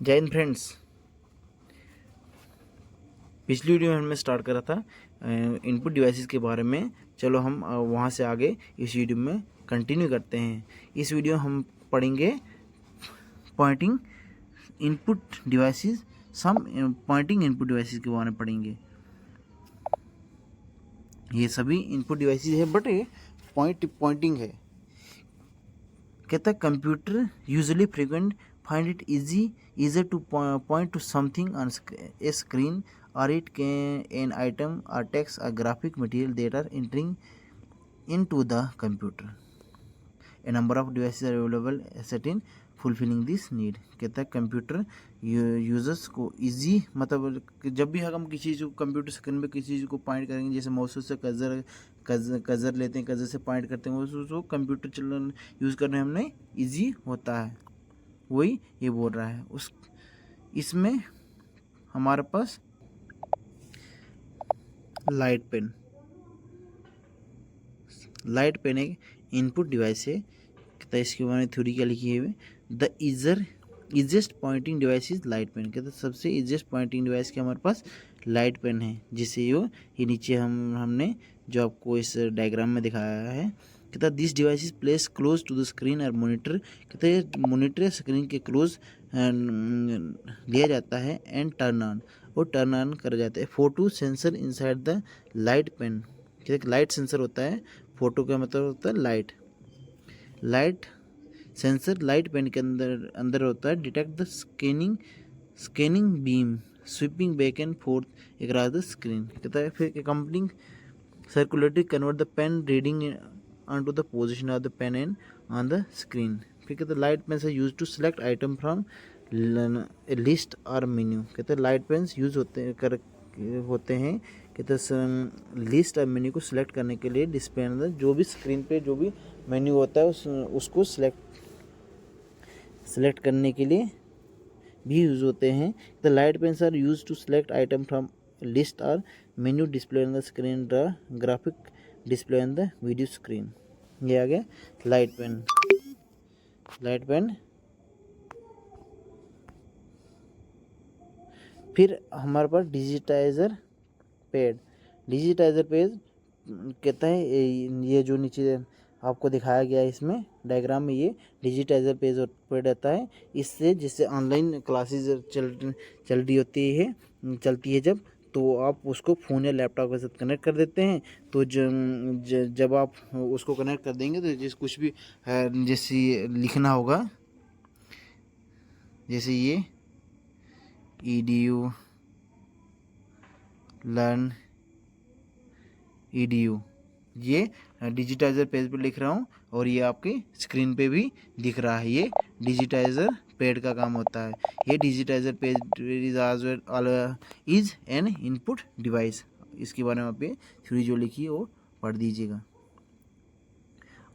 जय हिंद फ्रेंड्स। पिछली वीडियो में हमने स्टार्ट करा था इनपुट डिवाइसेस के बारे में। चलो हम वहाँ से आगे इस वीडियो में कंटिन्यू करते हैं। इस वीडियो हम पढ़ेंगे पॉइंटिंग इनपुट डिवाइसेस, सम पॉइंटिंग इनपुट डिवाइसेस के बारे में पढ़ेंगे। ये सभी इनपुट डिवाइसेस है बट ये पॉइंटिंग है। कहता है computer usually frequent find it easier to point to something on a screen, or it can an item or text or graphic material that are entering into the computer. A number of devices are available set in fulfilling this need. कहता है computer users को easy, मतलब जब भी हम किसी चीज़ को computer screen पे किसी चीज़ को पॉइंट करेंगे, जैसे माउस से कज़र लेते हैं, कज़र से पॉइंट करते हैं, उसको कंप्यूटर चलन यूज़ करने में हमें ईजी होता है। वही ये बोल रहा है। इसमें हमारे पास लाइट पेन एक इनपुट डिवाइस है। कहता है इसके बारे में थ्योरी क्या लिखी है, the easiest pointing device is light pen. कहता है सबसे इजिएस्ट पॉइंटिंग डिवाइस के हमारे पास लाइट पेन है, जिसे ये नीचे हमने जो आपको इस डायग्राम में दिखाया है। कहता है this device is place close to the screen और मॉनिटर। कहता है मॉनिटर स्क्रीन के क्लोज लिया जाता है एंड टर्न ऑन कर जाता है। Photo sensor inside the light pen. कहते हैं लाइट सेंसर होता है, फोटो का मतलब होता है लाइट सेंसर लाइट पेन के अंदर होता है। Detect the scanning beam sweeping back and forth across the screen. कहता है फिर complete circulatory convert the pen reading onto the position of the pen and on the screen. फिर कहते हैं light pens use to select item from list और menu. कहते हैं light pens use होते हैं कहते हैं लिस्ट और मेन्यू को सिलेक्ट करने के लिए डिस्प्ले अंदर जो भी स्क्रीन पे जो भी मेन्यू होता है उसको सिलेक्ट करने के लिए भी यूज होते हैं। The light pens are use to select item from list और menu display on the screen the graphic display on the video screen. ये आ गया लाइट पेन। फिर हमारे पास डिजिटाइजर पेड कहता है ये जो नीचे आपको दिखाया गया है इसमें डायग्राम में, ये डिजिटाइजर पेड रहता है। जिससे ऑनलाइन क्लासेस चलती है जब, तो आप उसको फ़ोन या लैपटॉप के साथ कनेक्ट कर देते हैं। तो जब आप उसको कनेक्ट कर देंगे तो जिस कुछ भी जैसे लिखना होगा, जैसे ये edu लर्न edu, ये डिजिटाइजर पेज पे लिख रहा हूँ और ये आपकी स्क्रीन पे भी दिख रहा है। ये डिजिटाइजर पेड का काम होता है। ये digitiser page is an input device. इसके बारे में आप ये थ्योरी जो लिखी है वो पढ़ दीजिएगा।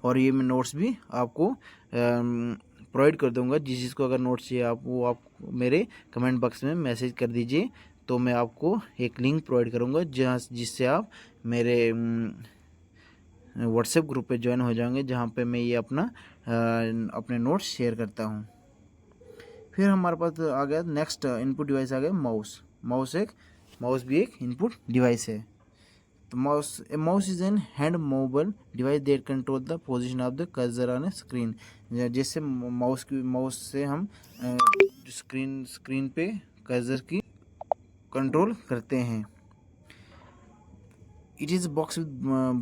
और ये मैं नोट्स भी आपको प्रोवाइड कर दूंगा। जिस चीज़ को अगर नोट्स चाहिए आप मेरे कमेंट बॉक्स में मैसेज कर दीजिए, तो मैं आपको एक लिंक प्रोवाइड करूंगा जिससे आप मेरे व्हाट्सएप ग्रुप पे ज्वाइन हो जाएंगे, जहाँ पे मैं ये अपने नोट्स शेयर करता हूँ। फिर हमारे पास आ गया नेक्स्ट इनपुट डिवाइस आ गया माउस भी एक इनपुट डिवाइस है। तो mouse is an hand movable device that control the position of the cursor on A screen. जैसे माउस से हम स्क्रीन पे कर्सर की कंट्रोल करते हैं। It is box with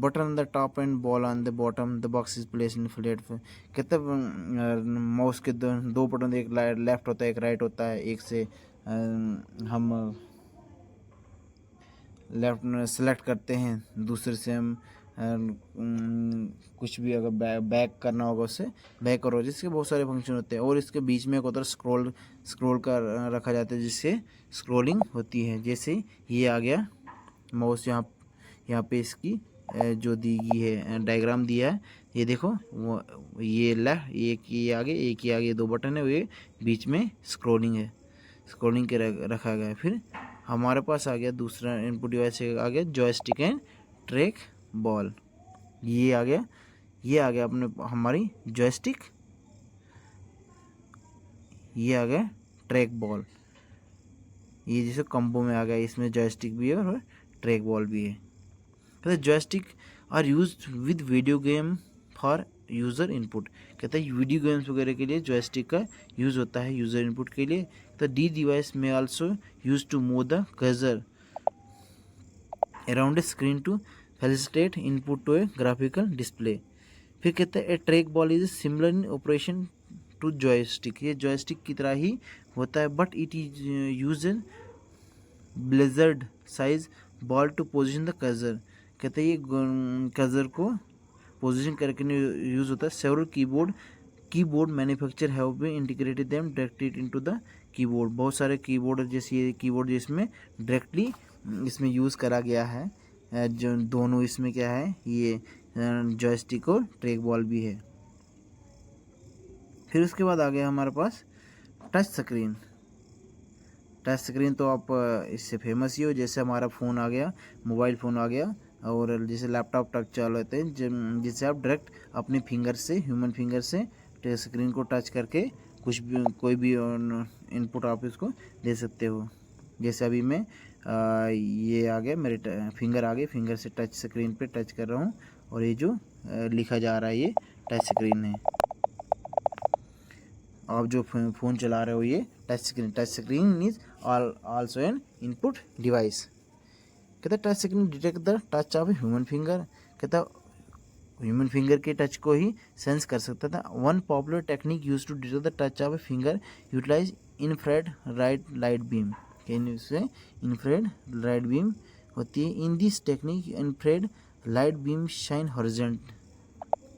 button on the top and ball on the bottom. The box is place in flat. कहते हैं mouse के दो बटन, एक लेफ्ट होता है एक राइट होता है। एक से हम लेफ्ट सेलेक्ट करते हैं, दूसरे से हम कुछ भी अगर बैक करना होगा उससे बैक करो। जिसके बहुत सारे फंक्शन होते हैं। और इसके बीच में एक होता है स्क्रॉल का रखा जाता है, जिससे स्क्रॉलिंग होती है। जैसे ये आ गया माउस, यहाँ पे इसकी जो दी गई है डायग्राम दिया है, ये देखो ये एक ये आगे दो बटन है, ये बीच में स्क्रॉलिंग के रखा गया है। फिर हमारे पास आ गया दूसरा इनपुट डिवाइस आ गया जॉयस्टिक एंड ट्रैक बॉल। ये आ गया अपने हमारी जॉयस्टिक, ये आ गया ट्रैक बॉल, ये जैसे कॉम्बो में आ गया, इसमें जॉयस्टिक भी है और ट्रैक बॉल भी है। कहते हैं joystick are use with video game for user input. कहते हैं वीडियो गेम्स वगैरह के लिए जॉयस्टिक का यूज़ होता है यूज़र इनपुट के लिए। तो the device may also use to move the cursor around a screen to facilitate input to a graphical display. फिर कहते हैं a track ball is similar in operation to joystick, ये joystick की तरह ही होता है, but it is use larger size ball to position the cursor. कहते हैं ये कर्सर को पोजिशन करके यूज़ होता है। Several keyboard manufacture have been integrated them directly into the keyboard. बहुत सारे कीबोर्ड जैसे ये कीबोर्ड जिसमें डायरेक्टली इसमें यूज़ करा गया है, जो दोनों इसमें क्या है, ये जॉयस्टिक और ट्रैक बॉल भी है। फिर उसके बाद आ गया हमारे पास टच स्क्रीन। टच स्क्रीन तो आप इससे फेमस ही हो, जैसे हमारा फ़ोन आ गया, मोबाइल फ़ोन आ गया, और जैसे लैपटॉप टच चालू होते हैं, जिससे आप डायरेक्ट अपने फिंगर से, ह्यूमन फिंगर से टच स्क्रीन को टच करके कुछ भी, कोई भी इनपुट आप इसको दे सकते हो। जैसे अभी मैं ये आ गया, मेरे फिंगर आ गए, फिंगर से टच स्क्रीन पे टच कर रहा हूँ, और ये जो लिखा जा रहा है ये टच स्क्रीन है। आप जो फ़ोन चला रहे हो ये touch screen is also an input device. कहता है touch screen detect the touch of human finger. कहता ह्यूमन फिंगर के टच को ही सेंस कर सकता था। One popular technique use to detect the touch of a finger utilize infrared light beam. इससे इंफ्रारेड लाइट बीम होती है। In this technique infrared light beam shine horizontal,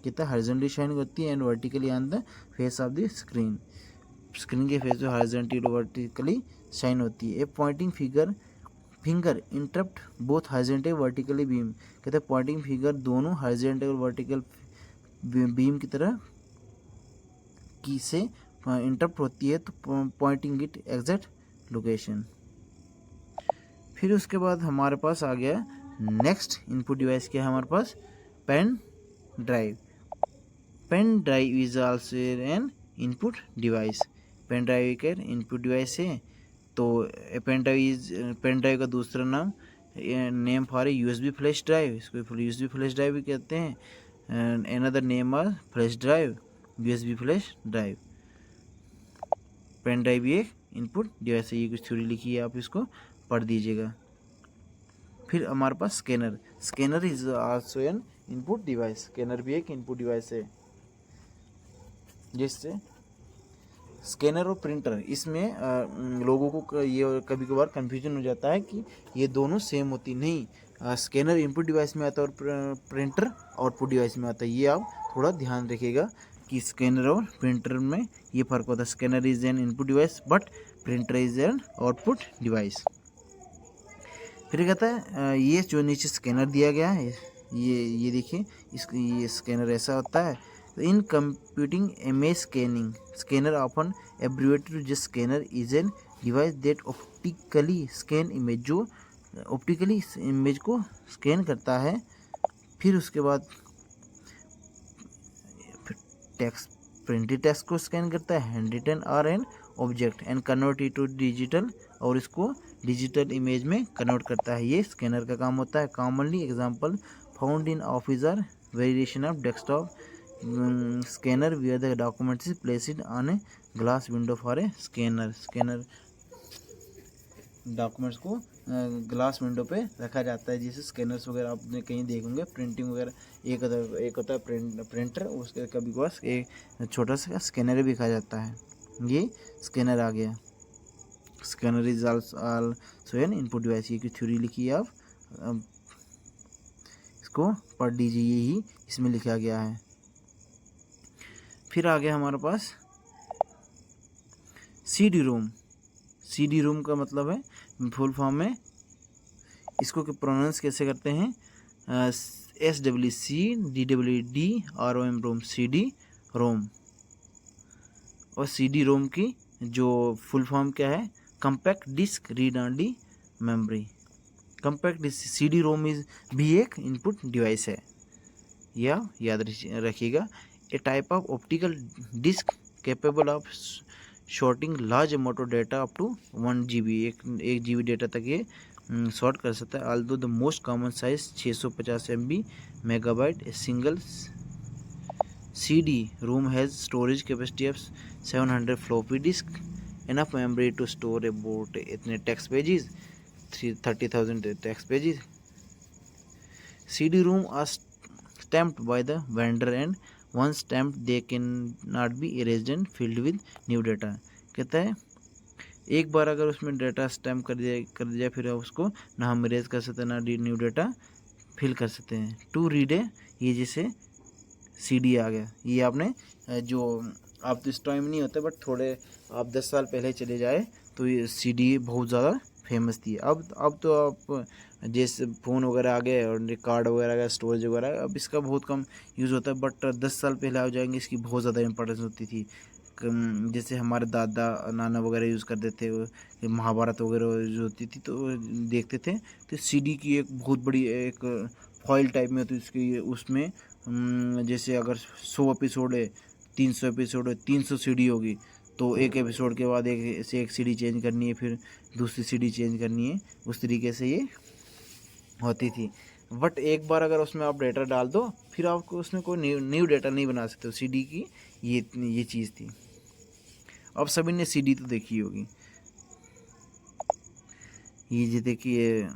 कितना हॉरिजॉन्टली शाइन होती है, and vertically on the face of the screen. Screen के face पे horizontally vertically shine होती है। ए Poynting finger interrupt both horizontal vertically beam. कहते हैं पॉइंटिंग फिंगर दोनों हॉरिजॉन्टल वर्टिकल बीम की तरह की से इंटरप्ट होती है, तो पॉइंटिंग इट एग्जैक्ट लोकेशन। फिर उसके बाद हमारे पास आ गया नेक्स्ट इनपुट डिवाइस क्या है हमारे पास, pen drive. Pen drive is also an input device. Pen drive एक इनपुट डिवाइस है। तो पेन ड्राइव का दूसरा नाम name for a USB flash drive, इसको यूएसबी फ्लैश ड्राइव भी कहते हैं। And another name are flash drive, USB flash drive. Pen drive भी एक इनपुट डिवाइस है, ये कुछ थ्योरी लिखी है, आप इसको पढ़ दीजिएगा। फिर हमारे पास scanner is also an input device. Scanner भी एक इनपुट डिवाइस है। जिससे स्कैनर और प्रिंटर, इसमें लोगों को ये कभी कभार कन्फ्यूजन हो जाता है कि ये दोनों सेम होती नहीं। स्कैनर इनपुट डिवाइस में आता है और प्रिंटर आउटपुट डिवाइस में आता है। ये आप थोड़ा ध्यान रखिएगा कि स्कैनर और प्रिंटर में ये फ़र्क होता है। Scanner is N input device but printer is an output device. फिर कहता है ये जो नीचे स्कैनर दिया गया है, ये देखिए, ये स्कैनर ऐसा होता है। In computing image scanner often abbreviated just scanner is an device that optically scan image, जो ऑप्टिकली इमेज को स्कैन करता है। फिर उसके बाद टेक्स्ट, प्रिंटेड टेक्स्ट को स्कैन करता है, hand written or an object and convert it to digital, और इसको डिजिटल इमेज में कन्वर्ट करता है। ये स्कैनर का काम होता है। Commonly example found in office are variation of desktop scanner where the documents is placed on a glass window for a scanner documents को ग्लास विंडो पे रखा जाता है। जैसे स्कैनर्स वगैरह आपने कहीं देखेंगे, प्रिंटिंग वगैरह एक होता है प्रिंटर, उसके कभी कभार एक छोटा सा स्कैनर भी कहा जाता है। ये स्कैनर आ गया। Scanner is also an input device. ये की थ्योरी लिखी है, आप इसको पढ़ लीजिए, यही इसमें लिखा गया है। फिर आ गया हमारे पास CD रोम। CD रोम का मतलब है फुल फॉर्म में, इसको प्रोनाउंस कैसे करते हैं, SWCDWDROM रोम, CD रोम। और CD रोम की जो फुल फॉर्म क्या है, compact disc read only memory. Compact disc CD ROM is भी एक इनपुट डिवाइस है, या याद रखिएगा। A type of optical disc capable of storing large amount of data up to 1 GB, एक GB डेटा तक ये शॉर्ट कर सकता है। Although the most common size 650 MB megabyte. Single CD room has storage capacity of 700 floppy disk, enough memory to store about इतने text pages, 30,000 text pages. CD room are stamped by the vendor and once stamped they cannot be erased and filled with new data। कहता है एक बार अगर उसमें data stamp कर दिया फिर उसको ना हम इरेज कर सकते ना न्यू डाटा फिल कर सकते हैं। टू रीड है ये जैसे CD आ गया। ये आपने जो आप तो इस टाइम नहीं होते बट थोड़े आप 10 साल पहले चले जाए तो ये CD बहुत ज़्यादा फेमस थी। अब तो आप जैसे फ़ोन वगैरह आ गए और कार्ड वगैरह का स्टोरेज वगैरह, अब इसका बहुत कम यूज़ होता है। बट 10 साल पहले आ जाएंगे इसकी बहुत ज़्यादा इंपॉर्टेंस होती थी। जैसे हमारे दादा नाना वगैरह यूज़ करते थे, महाभारत वगैरह यूज़ होती थी तो देखते थे तो CD की एक बहुत बड़ी एक फॉइल टाइप में होती है उसकी, उसमें जैसे अगर 100 एपिसोड है, 300 एपिसोड है, 300 CD होगी तो एक एपिसोड के बाद एक CD चेंज करनी है, फिर दूसरी CD चेंज करनी है, उस तरीके से ये होती थी। बट एक बार अगर उसमें आप डेटा डाल दो फिर आपको उसमें कोई न्यू डेटा नहीं बना सकते। CD की ये चीज़ थी। अब सभी ने CD तो देखी होगी। ये जो देखिए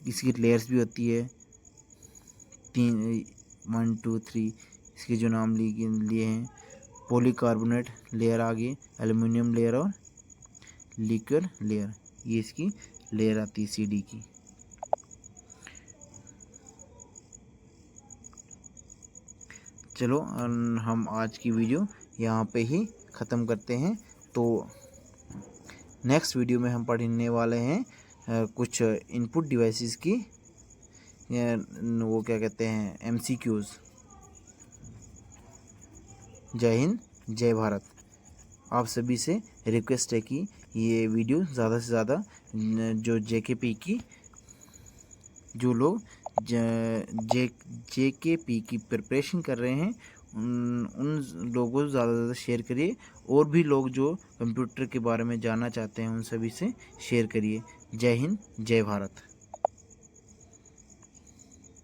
इसकी लेयर्स भी होती है 1 2 3, इसके जो नाम लिए हैं पॉलीकार्बोनेट लेयर आ गई, एल्युमिनियम लेयर और लिक्विड लेयर, ये इसकी लेयर आती है CD की। चलो हम आज की वीडियो यहाँ पे ही ख़त्म करते हैं। तो नेक्स्ट वीडियो में हम पढ़ने वाले हैं कुछ इनपुट डिवाइसेस की, वो क्या कहते हैं MCQs। जय हिंद, जय भारत। आप सभी से रिक्वेस्ट है कि ये वीडियो ज़्यादा से ज़्यादा जो JKP की जो लोग JKP की प्रिपरेशन कर रहे हैं उन लोगों को ज़्यादा से ज़्यादा शेयर करिए, और भी लोग जो कंप्यूटर के बारे में जानना चाहते हैं उन सभी से शेयर करिए। जय हिंद, जय भारत।